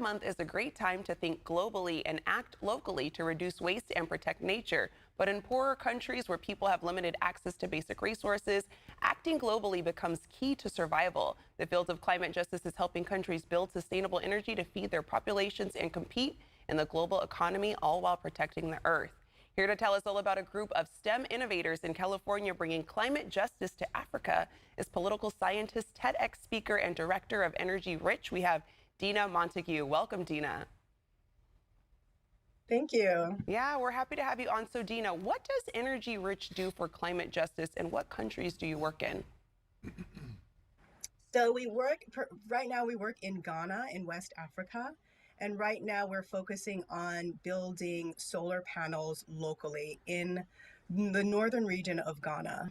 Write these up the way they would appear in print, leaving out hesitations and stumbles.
Month is a great time to think globally and act locally to reduce waste and protect nature. But in poorer countries where people have limited access to basic resources, acting globally becomes key to survival. The field of climate justice is helping countries build sustainable energy to feed their populations and compete in the global economy, all while protecting the earth. Here to tell us all about a group of STEM innovators in California bringing climate justice to Africa is political scientist, TEDx speaker, and director of Energy Rich. We have Dina Montague. Welcome, Dina. Thank you. Yeah, we're happy to have you on. So, Dina, what does Energy Rich do for climate justice, and what countries do you work in? So right now we work in Ghana in West Africa. And right now we're focusing on building solar panels locally in the northern region of Ghana.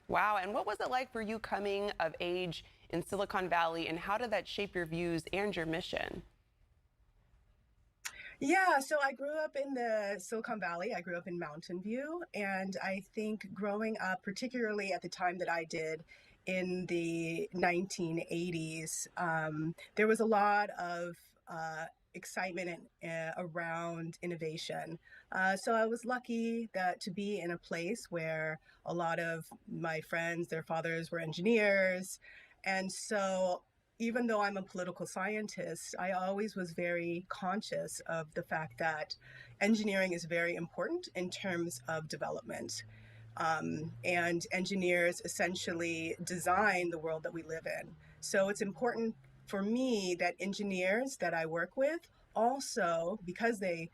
Wow. And what was it like for you coming of age in Silicon Valley, and how did that shape your views and your mission? Yeah, so I grew up in the Silicon Valley. I grew up in Mountain View. And I think growing up, particularly at the time that I did in the 1980s, there was a lot of excitement around innovation. So I was lucky that to be in a place where a lot of my friends, their fathers were engineers. And so even though I'm a political scientist, I always was very conscious of the fact that engineering is very important in terms of development. And engineers essentially design the world that we live in. So it's important for me that engineers that I work with also, because they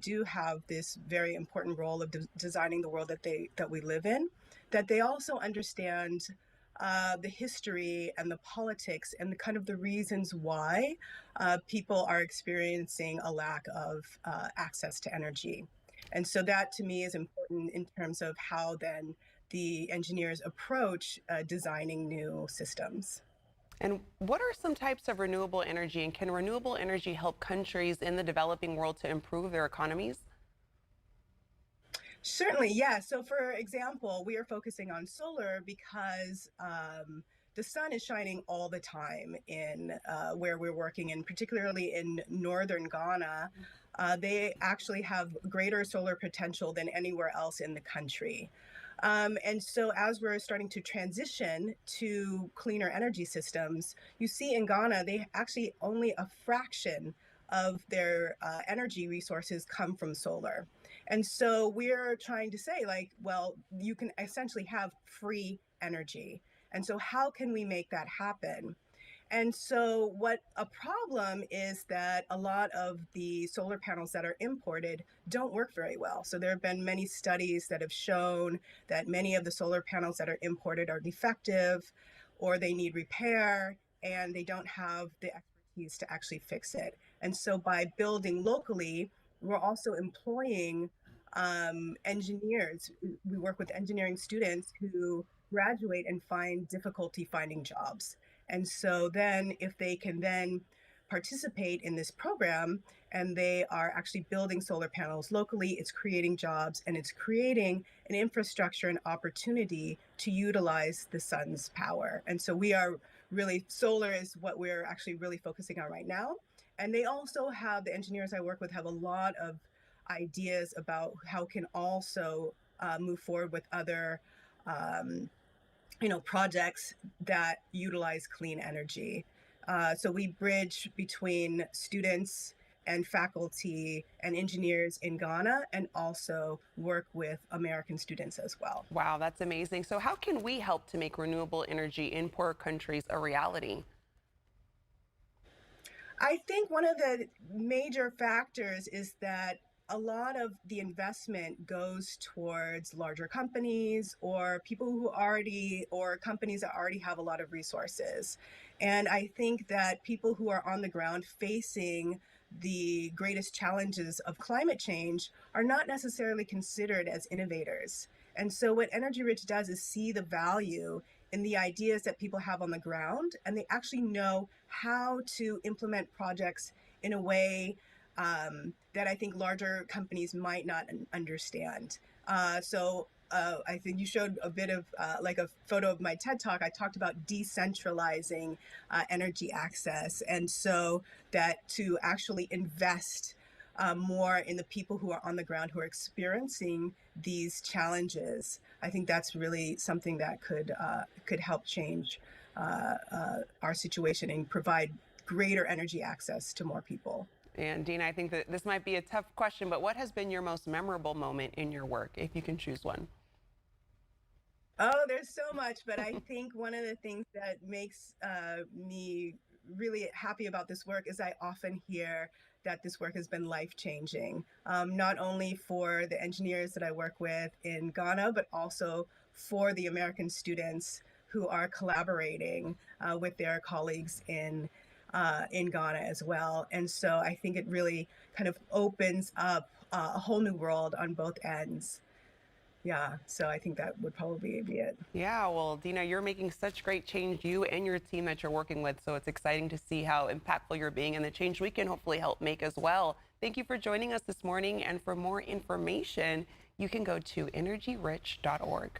do have this very important role of designing the world that we live in, that they also understand the history and the politics and the kind of the reasons why people are experiencing a lack of access to energy. And so that to me is important in terms of how then the engineers approach designing new systems. And what are some types of renewable energy, and can renewable energy help countries in the developing world to improve their economies? Certainly, yeah. So, for example, we are focusing on solar because the sun is shining all the time in where we're working, and particularly in northern Ghana. They actually have greater solar potential than anywhere else in the country. And so, as we're starting to transition to cleaner energy systems, you see in Ghana, they actually only a fraction of their energy resources come from solar. And so we're trying to say, like, well, you can essentially have free energy. And so, how can we make that happen? And so, what a problem is that a lot of the solar panels that are imported don't work very well. So, there have been many studies that have shown that many of the solar panels that are imported are defective or they need repair and they don't have the expertise to actually fix it. And so, by building locally, we're also employing engineers. We work with engineering students who graduate and find difficulty finding jobs. And so then if they can then participate in this program and they are actually building solar panels locally, it's creating jobs and it's creating an infrastructure and opportunity to utilize the sun's power. And so we are really, solar is what we're actually really focusing on right now. And they also have, the engineers I work with have a lot of ideas about how can also move forward with other projects that utilize clean energy. So we bridge between students and faculty and engineers in Ghana and also work with American students as well. Wow, that's amazing. So, how can we help to make renewable energy in poor countries a reality? I think one of the major factors is that a lot of the investment goes towards larger companies or people who already, or companies that already have a lot of resources. And I think that people who are on the ground facing the greatest challenges of climate change are not necessarily considered as innovators. And so what Energy Rich does is see the value in the ideas that people have on the ground, and they actually know how to implement projects in a way that I think larger companies might not understand. So I think you showed a bit of like a photo of my TED talk. I talked about decentralizing energy access, and so that to actually invest more in the people who are on the ground who are experiencing these challenges. I think that's really something that could help change our situation and provide greater energy access to more people. And Dina, I think that this might be a tough question, but what has been your most memorable moment in your work, if you can choose one? Oh, there's so much, but I think one of the things that makes me really happy about this work is I often hear that this work has been life changing, not only for the engineers that I work with in Ghana, but also for the American students who are collaborating with their colleagues in Ghana as well. And so I think it really kind of opens up a whole new world on both ends. Yeah, so I think that would probably be it. Yeah, well, Dina, you're making such great change, you and your team that you're working with. So it's exciting to see how impactful you're being and the change we can hopefully help make as well. Thank you for joining us this morning. And for more information, you can go to energyrich.org.